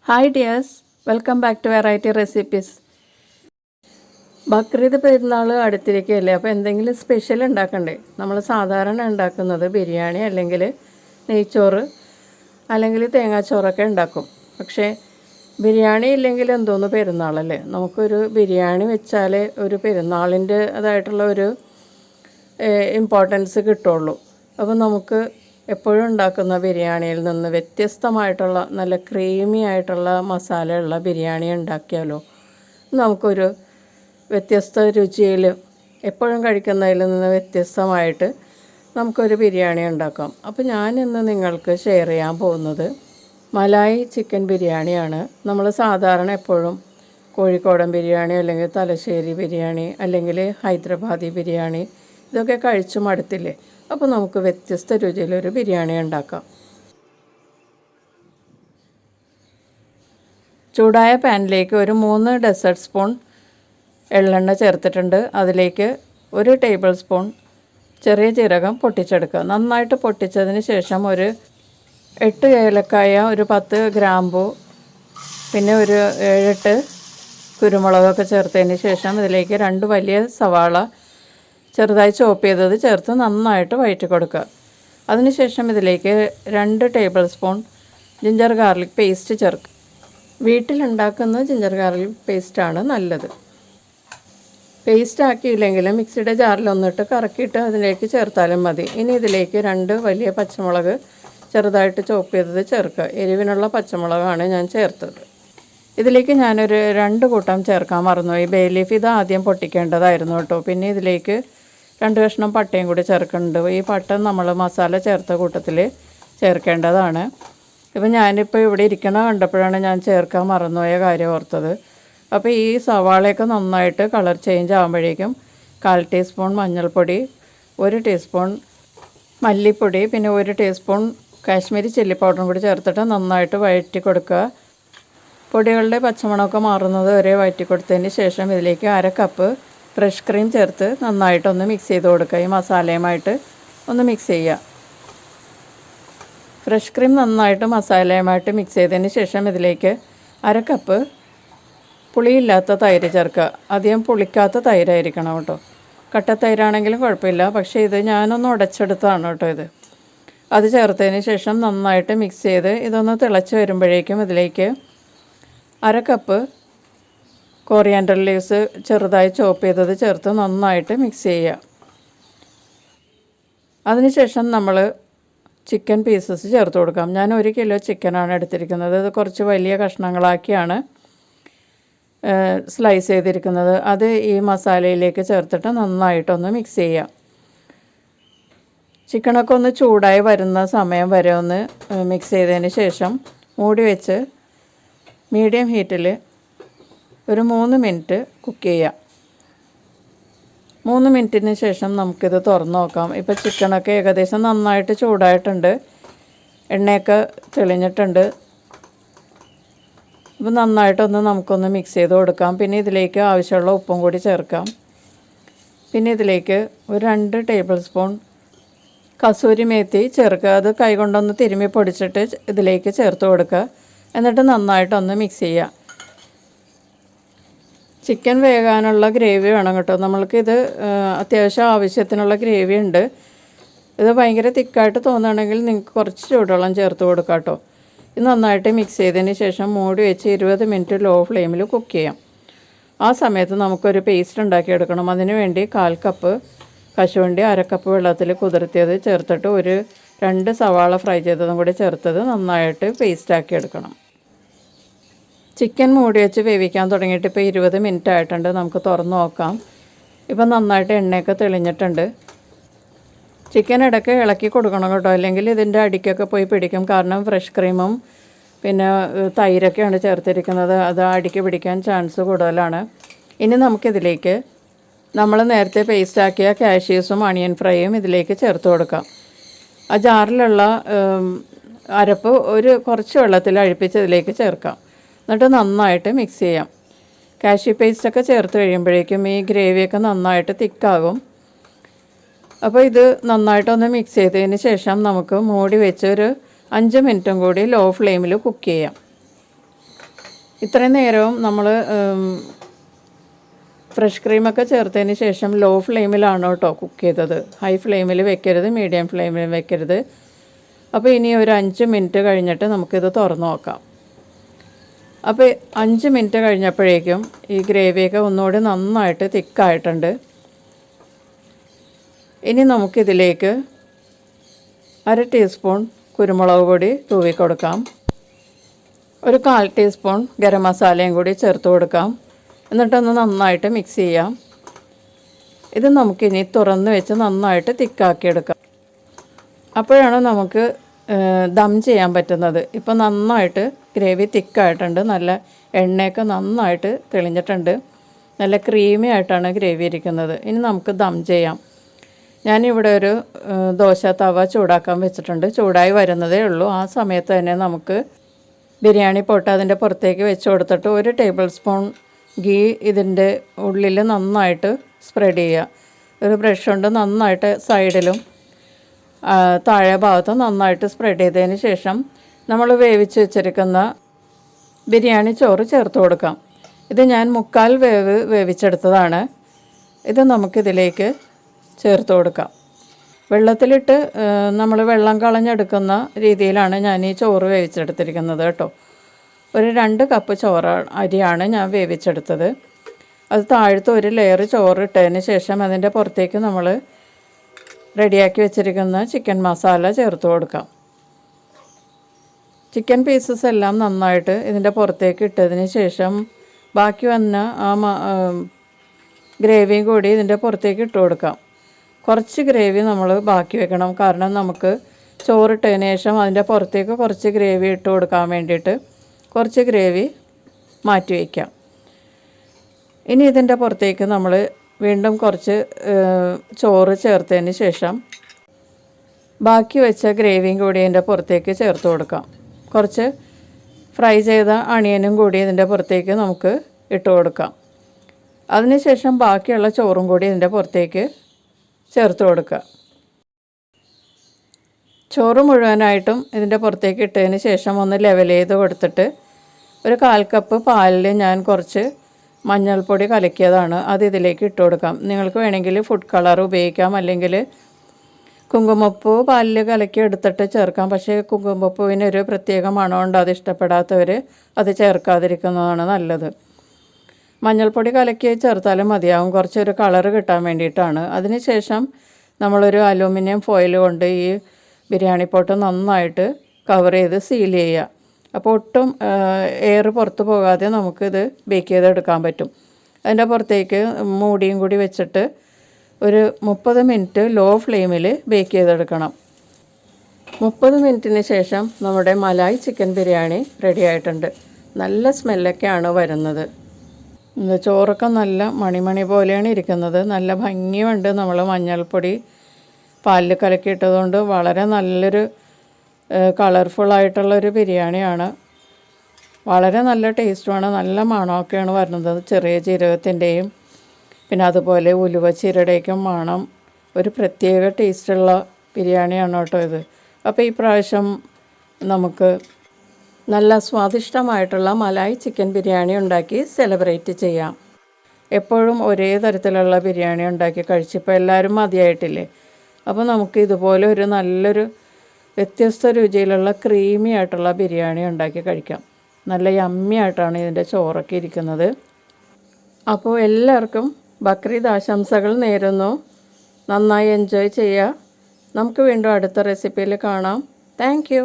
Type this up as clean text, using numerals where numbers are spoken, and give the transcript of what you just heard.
Hi dears, welcome back to variety recipes. Bakrid പെരുന്നാൾ അടുത്തിരിക്കുകയല്ലേ, അപ്പോൾ എന്തെങ്കിലും സ്പെഷ്യൽ ഉണ്ടാക്കണ്ടേ? നമ്മൾ സാധാരണ ഉണ്ടാക്കുന്നത് ബിരിയാണി അല്ലെങ്കിൽ നെയ്ച്ചോറ് അല്ലെങ്കിൽ തേങ്ങാച്ചോറൊക്കെ ഉണ്ടാക്കും. പക്ഷേ ബിരിയാണി ഇല്ലെങ്കിൽ എന്തോന്ന് പെരുന്നാളല്ലേ, നമുക്കൊരു ബിരിയാണി വെച്ചാൽ ഒരു പെരുന്നാളിൻ്റെ അതായിട്ടുള്ള ഒരു ഇമ്പോർട്ടൻസ് കിട്ടുള്ളൂ. അപ്പോൾ നമുക്ക് എപ്പോഴും ഉണ്ടാക്കുന്ന ബിരിയാണിയിൽ നിന്ന് വ്യത്യസ്തമായിട്ടുള്ള നല്ല ക്രീമി ആയിട്ടുള്ള മസാലയുള്ള ബിരിയാണി ഉണ്ടാക്കിയാലോ. നമുക്കൊരു വ്യത്യസ്ത രുചിയിൽ എപ്പോഴും കഴിക്കുന്നതിൽ നിന്ന് വ്യത്യസ്തമായിട്ട് നമുക്കൊരു ബിരിയാണി ഉണ്ടാക്കാം. അപ്പോൾ ഞാനിന്ന് നിങ്ങൾക്ക് ഷെയർ ചെയ്യാൻ പോകുന്നത് മലായി ചിക്കൻ ബിരിയാണിയാണ്. നമ്മൾ സാധാരണ എപ്പോഴും കോഴിക്കോടൻ ബിരിയാണി അല്ലെങ്കിൽ തലശ്ശേരി ബിരിയാണി അല്ലെങ്കിൽ ഹൈദരാബാദി ബിരിയാണി ഇതൊക്കെ കഴിച്ചു മടുത്തില്ലേ. അപ്പോൾ നമുക്ക് വ്യത്യസ്ത രുചിയിലൊരു ബിരിയാണി ഉണ്ടാക്കാം. ചൂടായ പാനിലേക്ക് ഒരു 3 ഡെസേർട്ട് സ്പൂൺ എള്ളെണ്ണ ചേർത്തിട്ടുണ്ട്. അതിലേക്ക് 1 ടേബിൾ സ്പൂൺ ചെറിയ ജീരകം പൊട്ടിച്ചെടുക്കുക. നന്നായിട്ട് പൊട്ടിച്ചതിന് ശേഷം ഒരു 8 ഏലക്കായ, ഒരു 10 ഗ്രാമ്പു, പിന്നെ ഒരു 7-8 കുരുമുളകൊക്കെ ചേർത്തതിന് ശേഷം ഇതിലേക്ക് 2 വലിയ സവാള ചെറുതായി ചോപ്പ് ചെയ്തത് ചേർത്ത് നന്നായിട്ട് വഴറ്റി കൊടുക്കുക. അതിനുശേഷം ഇതിലേക്ക് 2 table spoon ginger garlic paste ചേർക്കുക. വീട്ടിലുണ്ടാക്കുന്ന ജിഞ്ചർ ഗാർലിക് പേസ്റ്റാണ് നല്ലത്. പേസ്റ്റ് ആക്കിയില്ലെങ്കിൽ മിക്സിയുടെ ജാറിലൊന്നിട്ട് കറക്കിയിട്ട് അതിലേക്ക് ചേർത്താലും മതി. ഇനി ഇതിലേക്ക് 2 വലിയ പച്ചമുളക് ചെറുതായിട്ട് ചോപ്പ് ചെയ്തത് ചേർക്കുക. എരിവിനുള്ള പച്ചമുളകാണ് ഞാൻ ചേർത്തത്. ഇതിലേക്ക് ഞാനൊരു 2 കൂട്ടം ചേർക്കാൻ മറന്നുപോയി. ബേ ലീഫ് ഇത് ആദ്യം പൊട്ടിക്കേണ്ടതായിരുന്നു കേട്ടോ. പിന്നെ ഇതിലേക്ക് 2 കഷ്ണം പട്ടയും കൂടി ചേർക്കുന്നുണ്ട്. ഈ പട്ട നമ്മൾ മസാല ചേർത്ത കൂട്ടത്തിൽ ചേർക്കേണ്ടതാണ്. ഇപ്പം ഞാനിപ്പോൾ ഇവിടെ ഇരിക്കണ കണ്ടപ്പോഴാണ് ഞാൻ ചേർക്കാൻ മറന്നുപോയ കാര്യം ഓർത്തത്. അപ്പോൾ ഈ സവാളയൊക്കെ നന്നായിട്ട് കളർ ചേഞ്ച് ആകുമ്പോഴേക്കും 1/4 ടീസ്പൂൺ മഞ്ഞൾപ്പൊടി, 1 ടീസ്പൂൺ മല്ലിപ്പൊടി, പിന്നെ 1 ടീസ്പൂൺ കാശ്മീരി ചില്ലി പൗഡറും കൂടി ചേർത്തിട്ട് നന്നായിട്ട് വഴറ്റി കൊടുക്കുക. പൊടികളുടെ പച്ചമണമൊക്കെ മാറുന്നത് വരെ വഴറ്റി കൊടുത്തതിന് ശേഷം ഇതിലേക്ക് 1/2 കപ്പ് ഫ്രഷ് ക്രീം ചേർത്ത് നന്നായിട്ടൊന്ന് മിക്സ് ചെയ്ത് കൊടുക്കുക. ഈ മസാലയുമായിട്ട് ഒന്ന് മിക്സ് ചെയ്യുക. ഫ്രഷ് ക്രീം നന്നായിട്ട് മസാലയുമായിട്ട് മിക്സ് ചെയ്തതിന് ശേഷം ഇതിലേക്ക് 1/2 കപ്പ് പുളിയില്ലാത്ത തൈര് ചേർക്കുക. അധികം പുളിക്കാത്ത തൈരായിരിക്കണം കേട്ടോ. കട്ട തൈരാണെങ്കിലും കുഴപ്പമില്ല, പക്ഷേ ഇത് ഞാനൊന്ന് ഉടച്ചെടുത്താണ് കേട്ടോ ഇത്. അത് ചേർത്തതിന് ശേഷം നന്നായിട്ട് മിക്സ് ചെയ്ത് ഇതൊന്ന് തിളച്ച് വരുമ്പോഴേക്കും ഇതിലേക്ക് 1/2 കപ്പ് കോറിയാൻഡർ ലീവ്സ് ചെറുതായി ചോപ്പ് ചെയ്തത് ചേർത്ത് നന്നായിട്ട് മിക്സ് ചെയ്യുക. അതിനുശേഷം നമ്മൾ ചിക്കൻ പീസസ് ചേർത്ത് കൊടുക്കാം. ഞാൻ 1 കിലോ ചിക്കനാണ് എടുത്തിരിക്കുന്നത്. ഇത് കുറച്ച് വലിയ കഷ്ണങ്ങളാക്കിയാണ് സ്ലൈസ് ചെയ്തിരിക്കുന്നത്. അത് ഈ മസാലയിലേക്ക് ചേർത്തിട്ട് നന്നായിട്ടൊന്ന് മിക്സ് ചെയ്യുക. ചിക്കനൊക്കെ ഒന്ന് ചൂടായി വരുന്ന സമയം വരെ ഒന്ന് മിക്സ് ചെയ്തതിന് ശേഷം മൂടി വെച്ച് മീഡിയം ഹീറ്റിൽ ഒരു 3 മിനിറ്റ് കുക്ക് ചെയ്യാം. 3 മിനിറ്റിന് ശേഷം നമുക്കിത് തുറന്ന് നോക്കാം. ഇപ്പോൾ ചിക്കനൊക്കെ ഏകദേശം നന്നായിട്ട് ചൂടായിട്ടുണ്ട്, എണ്ണയൊക്കെ തെളിഞ്ഞിട്ടുണ്ട്. ഇപ്പോൾ നന്നായിട്ടൊന്ന് നമുക്കൊന്ന് മിക്സ് ചെയ്ത് കൊടുക്കാം. പിന്നെ ഇതിലേക്ക് ആവശ്യമുള്ള ഉപ്പും കൂടി ചേർക്കാം. പിന്നെ ഇതിലേക്ക് ഒരു 2 ടേബിൾ സ്പൂൺ കസൂരി മേത്തി ചേർക്കുക. അത് കൈകൊണ്ടൊന്ന് തിരുമ്മി പൊടിച്ചിട്ട് ഇതിലേക്ക് ചേർത്ത് കൊടുക്കുക. എന്നിട്ട് നന്നായിട്ടൊന്ന് മിക്സ് ചെയ്യുക. ചിക്കൻ വേകാനുള്ള ഗ്രേവി വേണം കേട്ടോ. നമ്മൾക്കിത് അത്യാവശ്യം ആവശ്യത്തിനുള്ള ഗ്രേവി ഉണ്ട്. ഇത് ഭയങ്കര തിക്കായിട്ട് തോന്നുകയാണെങ്കിൽ നിങ്ങൾക്ക് കുറച്ച് ചൂടുവെള്ളം ചേർത്ത് കൊടുക്കാം കേട്ടോ. ഇത് നന്നായിട്ട് മിക്സ് ചെയ്തതിന് ശേഷം മൂടി വെച്ച് 20 മിനിറ്റ് ലോ ഫ്ലെയിമിൽ കുക്ക് ചെയ്യാം. ആ സമയത്ത് നമുക്കൊരു പേസ്റ്റ് ഉണ്ടാക്കിയെടുക്കണം. അതിന് വേണ്ടി 1/4 കപ്പ് കശുവണ്ടി 1/2 കപ്പ് വെള്ളത്തിൽ കുതിർത്തിയത് ചേർത്തിട്ട് ഒരു 2 സവാള ഫ്രൈ ചെയ്തതും കൂടി ചേർത്തത് നന്നായിട്ട് പേസ്റ്റാക്കി എടുക്കണം. ചിക്കൻ മൂടി വെച്ച് വേവിക്കാൻ തുടങ്ങിയിട്ട് ഇപ്പോൾ 20 മിനിറ്റ് ആയിട്ടുണ്ട്. നമുക്ക് തുറന്ന് നോക്കാം. ഇപ്പം നന്നായിട്ട് എണ്ണയൊക്കെ തെളിഞ്ഞിട്ടുണ്ട്. ചിക്കൻ ഇടയ്ക്ക് ഇളക്കി കൊടുക്കണം കേട്ടോ, അല്ലെങ്കിൽ ഇതിൻ്റെ അടിക്കൊക്കെ പോയി പിടിക്കും. കാരണം ഫ്രഷ് ക്രീമും പിന്നെ തൈരൊക്കെയാണ് ചേർത്തിരിക്കുന്നത്. അത് അടിക്ക് പിടിക്കാൻ ചാൻസ് കൂടുതലാണ്. ഇനി നമുക്കിതിലേക്ക് നമ്മൾ നേരത്തെ പേസ്റ്റാക്കിയ കാഷ്യൂസും അണിയൻ ഫ്രൈയും ഇതിലേക്ക് ചേർത്ത് കൊടുക്കാം. ആ ജാറിലുള്ള അരപ്പ് കുറച്ച് വെള്ളത്തിൽ അഴിപ്പിച്ച് ഇതിലേക്ക് ചേർക്കാം. എന്നിട്ട് നന്നായിട്ട് മിക്സ് ചെയ്യാം. കാഷ്യൂ പേസ്റ്റൊക്കെ ചേർത്ത് കഴിയുമ്പോഴേക്കും ഈ ഗ്രേവിയൊക്കെ നന്നായിട്ട് തിക്കാകും. അപ്പോൾ ഇത് നന്നായിട്ടൊന്ന് മിക്സ് ചെയ്തതിന് ശേഷം നമുക്ക് മൂടി വെച്ച് ഒരു 5 മിനിറ്റും കൂടി ലോ ഫ്ലെയിമിൽ കുക്ക് ചെയ്യാം. ഇത്രയും നേരവും നമ്മൾ ഫ്രഷ് ക്രീമൊക്കെ ചേർത്തതിന് ശേഷം ലോ ഫ്ലെയിമിലാണ് കേട്ടോ കുക്ക് ചെയ്തത്. ഹൈ ഫ്ലെയിമിൽ വെക്കരുത്, മീഡിയം ഫ്ലെയിമിൽ വെക്കരുത്. അപ്പോൾ ഇനി ഒരു 5 മിനിറ്റ് കഴിഞ്ഞിട്ട് നമുക്കിത് തുറന്ന് നോക്കാം. അപ്പോൾ 5 മിനിറ്റ് കഴിഞ്ഞപ്പോഴേക്കും ഈ ഗ്രേവിയൊക്കെ ഒന്നുകൂടി നന്നായിട്ട് തിക്കായിട്ടുണ്ട്. ഇനി നമുക്കിതിലേക്ക് 1/2 ടീസ്പൂൺ കുരുമുളക് പൊടി തൂവി കൊടുക്കാം. ഒരു 1/4 ടീസ്പൂൺ ഗരം മസാലയും കൂടി ചേർത്ത് കൊടുക്കാം. എന്നിട്ടൊന്ന് നന്നായിട്ട് മിക്സ് ചെയ്യാം. ഇത് നമുക്കിനി തുറന്ന് വെച്ച് നന്നായിട്ട് തിക്കാക്കിയെടുക്കാം. അപ്പോഴാണ് നമുക്ക് ദം ചെയ്യാൻ പറ്റുന്നത്. ഇപ്പോൾ നന്നായിട്ട് ഗ്രേവി തിക്കായിട്ടുണ്ട്. നല്ല എണ്ണയൊക്കെ നന്നായിട്ട് തെളിഞ്ഞിട്ടുണ്ട്. നല്ല ക്രീമി ആയിട്ടാണ് ഗ്രേവി ഇരിക്കുന്നത്. ഇനി നമുക്ക് ദം ചെയ്യാം. ഞാനിവിടെ ഒരു ദോശ തവ ചൂടാക്കാൻ വെച്ചിട്ടുണ്ട്. ചൂടായി വരുന്നതേ ഉള്ളൂ. ആ സമയത്ത് തന്നെ നമുക്ക് ബിരിയാണി പോട്ട് അതിൻ്റെ പുറത്തേക്ക് വെച്ച് കൊടുത്തിട്ട് 1 ടേബിൾ സ്പൂൺ ഘീ ഇതിൻ്റെ ഉള്ളിൽ നന്നായിട്ട് സ്പ്രെഡ് ചെയ്യുക. ഒരു ബ്രഷ് കൊണ്ട് നന്നായിട്ട് സൈഡിലും താഴെ ഭാഗത്ത് നന്നായിട്ട് സ്പ്രെഡ് ചെയ്തതിന് ശേഷം നമ്മൾ വേവിച്ച് വെച്ചിരിക്കുന്ന ബിരിയാണി ചോറ് ചേർത്ത് കൊടുക്കാം. ഇത് ഞാൻ 1/4 വേവ് വേവിച്ചെടുത്തതാണ്. ഇത് നമുക്കിതിലേക്ക് ചേർത്ത് കൊടുക്കാം. വെള്ളത്തിലിട്ട് നമ്മൾ വെള്ളം കളഞ്ഞെടുക്കുന്ന രീതിയിലാണ് ഞാൻ ഈ ചോറ് വേവിച്ചെടുത്തിരിക്കുന്നത് കേട്ടോ. ഒരു 2 കപ്പ് അരിയാണ് ഞാൻ വേവിച്ചെടുത്തത്. അത് താഴത്ത് ഒരു ലെയർ ചോറ് ഇട്ടതിന് ശേഷം അതിൻ്റെ പുറത്തേക്ക് നമ്മൾ റെഡിയാക്കി വെച്ചിരിക്കുന്ന ചിക്കൻ മസാല ചേർത്ത് കൊടുക്കാം. ചിക്കൻ പീസസ് എല്ലാം നന്നായിട്ട് ഇതിൻ്റെ പുറത്തേക്ക് ഇട്ടതിന് ശേഷം ബാക്കി വന്ന ആ ഗ്രേവിയും കൂടി ഇതിൻ്റെ പുറത്തേക്ക് ഇട്ട് കൊടുക്കാം. കുറച്ച് ഗ്രേവി നമ്മൾ ബാക്കി വെക്കണം. കാരണം നമുക്ക് ചോറിട്ടതിന് ശേഷം അതിൻ്റെ പുറത്തേക്ക് കുറച്ച് ഗ്രേവി ഇട്ട് കൊടുക്കാൻ വേണ്ടിയിട്ട് കുറച്ച് ഗ്രേവി മാറ്റി വയ്ക്കാം. ഇനി ഇതിൻ്റെ പുറത്തേക്ക് നമ്മൾ വീണ്ടും കുറച്ച് ചോറ് ചേർത്തതിന് ശേഷം ബാക്കി വെച്ച ഗ്രേവിയും കൂടി ഇതിൻ്റെ പുറത്തേക്ക് ചേർത്ത് കൊടുക്കാം. കുറച്ച് ഫ്രൈ ചെയ്ത അണിയനും കൂടി ഇതിൻ്റെ പുറത്തേക്ക് നമുക്ക് ഇട്ട് കൊടുക്കാം. അതിനുശേഷം ബാക്കിയുള്ള ചോറും കൂടി ഇതിൻ്റെ പുറത്തേക്ക് ചേർത്ത് കൊടുക്കുക. ചോറ് മുഴുവനായിട്ടും ഇതിൻ്റെ പുറത്തേക്ക് ഇട്ടതിന് ശേഷം ഒന്ന് ലെവൽ ചെയ്ത് കൊടുത്തിട്ട് ഒരു 1/4 കപ്പ് പാലിൽ ഞാൻ കുറച്ച് മഞ്ഞൾപ്പൊടി കലക്കിയതാണ്, അത് ഇതിലേക്ക് ഇട്ട് കൊടുക്കാം. നിങ്ങൾക്ക് വേണമെങ്കിൽ ഫുഡ് കളർ ഉപയോഗിക്കാം, അല്ലെങ്കിൽ കുങ്കുമപ്പൂ പാലിൽ കലക്കി എടുത്തിട്ട് ചേർക്കാം. പക്ഷേ കുങ്കുമപ്പൂവിനൊരു പ്രത്യേക മണമുണ്ട്. അത് ഇഷ്ടപ്പെടാത്തവർ അത് ചേർക്കാതിരിക്കുന്നതാണ് നല്ലത്. മഞ്ഞൾപ്പൊടി കലക്കി ചേർത്താലും മതിയാവും, കുറച്ചൊരു കളറ് കിട്ടാൻ വേണ്ടിയിട്ടാണ്. അതിനുശേഷം നമ്മളൊരു അലൂമിനിയം ഫോയിൽ കൊണ്ട് ഈ ബിരിയാണി പോട്ട് നന്നായിട്ട് കവർ ചെയ്ത് സീൽ ചെയ്യുക. അപ്പോൾ ഒട്ടും എയർ പുറത്ത് പോകാതെ നമുക്കിത് ബേക്ക് ചെയ്തെടുക്കാൻ പറ്റും. അതിൻ്റെ പുറത്തേക്ക് മൂടിയും കൂടി വെച്ചിട്ട് ഒരു 30 മിനിറ്റ് ലോ ഫ്ലെയിമിൽ ബേക്ക് ചെയ്തെടുക്കണം. 30 മിനിറ്റിന് ശേഷം നമ്മുടെ മലായ് ചിക്കൻ ബിരിയാണി റെഡി ആയിട്ടുണ്ട്. നല്ല സ്മെല്ലൊക്കെയാണ് വരുന്നത്. ചോറൊക്കെ നല്ല മണിമണി പോലെയാണ് ഇരിക്കുന്നത്. നല്ല ഭംഗിയുണ്ട്. നമ്മൾ മഞ്ഞൾപ്പൊടി പാലിൽ കലക്കിയിട്ടതുകൊണ്ട് വളരെ നല്ലൊരു കളർഫുള്ളായിട്ടുള്ളൊരു ബിരിയാണിയാണ്. വളരെ നല്ല ടേസ്റ്റുമാണ്. നല്ല മണമൊക്കെയാണ് വരുന്നത്. ചെറിയ ജീരകത്തിൻ്റെയും പിന്നെ അതുപോലെ ഉലുവ ചീരയുടെയൊക്കെ മണം. ഒരു പ്രത്യേക ടേസ്റ്റുള്ള ബിരിയാണിയാണ് കേട്ടോ ഇത്. അപ്പോൾ ഈ പ്രാവശ്യം നമുക്ക് നല്ല സ്വാദിഷ്ടമായിട്ടുള്ള മലായ് ചിക്കൻ ബിരിയാണി ഉണ്ടാക്കി സെലിബ്രേറ്റ് ചെയ്യാം. എപ്പോഴും ഒരേ തരത്തിലുള്ള ബിരിയാണി ഉണ്ടാക്കി കഴിച്ചിപ്പോൾ എല്ലാവരും മതിയായിട്ടില്ലേ? അപ്പോൾ നമുക്ക് ഇതുപോലെ ഒരു നല്ലൊരു വ്യത്യസ്ത രുചിയിലുള്ള ക്രീമി ആയിട്ടുള്ള ബിരിയാണി ഉണ്ടാക്കി കഴിക്കാം. നല്ല യമ്മി ആയിട്ടാണ് ഇതിൻ്റെ ചോറൊക്കെ ഇരിക്കുന്നത്. അപ്പോൾ എല്ലാവർക്കും ബക്രീദ് ആശംസകൾ നേരുന്നു. നന്നായി എൻജോയ് ചെയ്യുക. നമുക്ക് വീണ്ടും അടുത്ത റെസിപ്പിയിൽ കാണാം. Thank you.